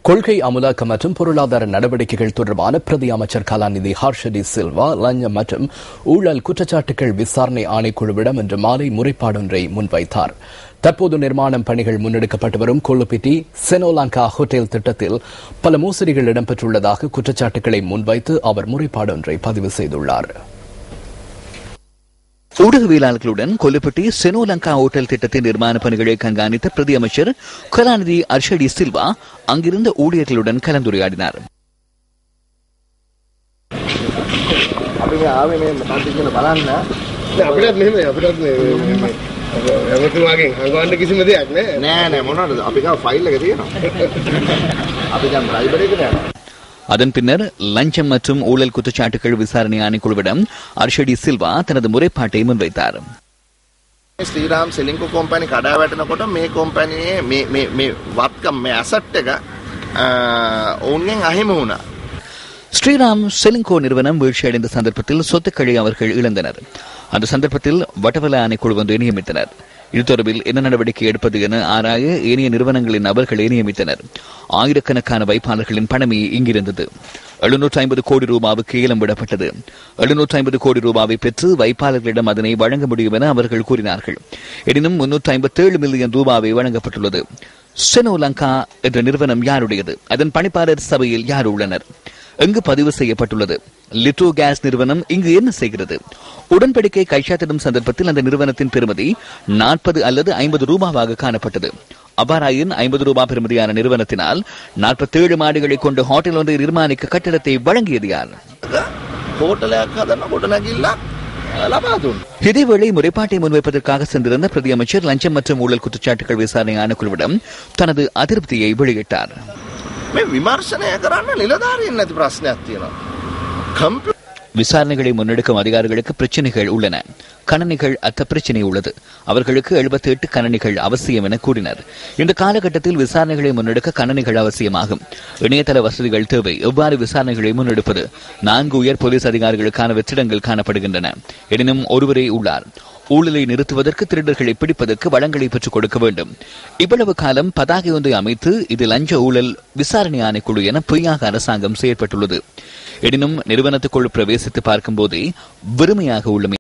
கொள்கை அமலாக்கம் மற்றும் பொருளாதார நடவடிக்கைகள் தொடர்பான பிரதி அமைச்சர் கலாநிதி ஹர்ஷ டி சில்வா லஞ்சம் மற்றும் ஊழல் குற்றச்சாட்டுகள் விசாரணை ஆணைக்குழுவிடம் இன்று மாலை முறைப்பாடொன்றை முன்வைத்தார். தற்போது நிர்மாணம் பணிகள் முன்னெடுக்கப்பட்டு வரும் கொல்லுப்பிட்டி செனோலங்கா ஹோட்டல் திட்டத்தில் பல மோசடிகள் இடம்பெற்றுள்ளதாக குற்றச்சாட்டுகளை முன்வைத்து அவர் முறைப்பாடொன்றை பதிவு செய்துள்ளார். ஊடகவியலாளர்களுடன் கொல்லுப்பட்டி செனோலங்கா ஹோட்டல் திட்டத்தின் நிர்மாண பணிகளை கண்காணித்த பிரதி அமைச்சர் கலாநிதி ஹர்ஷ டி சில்வா அங்கிருந்த ஊழியர்களுடன் கலந்துரையாடினார். அதன் பின்னர் லஞ்சம் மற்றும் ஊழல் குற்றச்சாட்டுகள் விசாரணை ஆணைக்குழுவிடம் ஹர்ஷ டி சில்வா தனது முறைப்பாட்டை முன்வைத்தார். ஸ்ரீராம் செலிங்கோ கம்பெனி கடை வெட்டினකොට මේ කම්පැනියේ මේ වත්කම් මේ ඇසට් එක ඕන්ගෙන් අහිමි වුණා. ஸ்ரீராம் செலிங்கோ நிறுவனம் வீழ்ச்சியடைந்த சந்தர்ப்பத்தில் சொத்துக்களை அவர்கள் இழந்தனர். அந்த சந்தர்ப்பத்தில் வட்டவல ஆணைக்குழு ஒன்றை நியமித்தனர். இது தொடர்பில் என்ன நடவடிக்கை எடுப்பது என ஆராய ஏனைய நிறுவனங்களின் நபர்களை நியமித்தனர். ஆயிரக்கணக்கான வைப்பாளர்களின் பணமே இங்கிருந்தது. 750 கோடி ரூபாவுக்கு ஏலம் விடப்பட்டது. 750 கோடி ரூபாவை பெற்று வைப்பாளர்களிடம் அதனை வழங்க முடியும் என அவர்கள் கூறினார்கள். எனினும் 357 மில்லியன் ரூபாவை வழங்கப்பட்டுள்ளது. செனோலங்கா என்ற நிறுவனம் யாருடையது? அதன் பணிப்பாளர் சபையில் யார் உள்ளனர்? எங்கு பதிவு செய்யப்பட்டுள்ளது? லிட்டோ கேஸ் நிறுவனம் இங்கு என்ன செய்கிறது? உடன்படிக்கை கைச்சாத்திடும் சந்தர்ப்பத்தில் அந்த நிறுவனத்தின் பெறுமதி 40 அல்லது 50 ரூபாவாக காணப்பட்டது. அபாராயின் 50 ரூபாய் பெறுமதியான நிறுவனத்தினால் 47 மாடிகளை கொண்ட ஹோட்டல் ஒன்றை நிர்மாணிக்க கட்டிடத்தை வழங்கியது யார்? இதேவேளை முறைப்பாட்டை முன்வைப்பதற்காக சென்றிருந்த பிரதி அமைச்சர் லஞ்சம் மற்றும் ஊழல் குற்றச்சாட்டுகள் விசாரணை ஆணைக்குழுவிடம் தனது அதிருப்தியை வெளியிட்டார். விசாரணைகளை முன்னெடுக்கும் அதிகாரிகளுக்கு பிரச்சனைகள் உள்ளன. கணனிகள் அற்ற பிரச்சனை உள்ளது. அவர்களுக்கு 78 கணனிகள் அவசியம் என கூறினர். இந்த காலகட்டத்தில் விசாரணைகளை முன்னெடுக்க கணனிகள் அவசியமாகும். இணையதள வசதிகள் தேவை. எவ்வாறு விசாரணைகளை முன்னெடுப்பது? 4 உயர் போலீஸ் அதிகாரிகளுக்கான வெற்றிடங்கள் காணப்படுகின்றன. எனினும் ஒருவரே உள்ளார். ஊழலை நிறுத்துவதற்கு, திருடர்களை பிடிப்பதற்கு வளங்களை பெற்றுக் கொடுக்க வேண்டும். இவ்வளவு காலம் பதாகை ஒன்றை அமைத்து இது லஞ்ச ஊழல் விசாரணை ஆணைக்குழு என பொய்யாக அரசாங்கம் செயற்பட்டுள்ளது. எனினும் நிறுவனத்துக்குள் பிரவேசித்து பார்க்கும் போதே வெறுமையாக உள்ளமை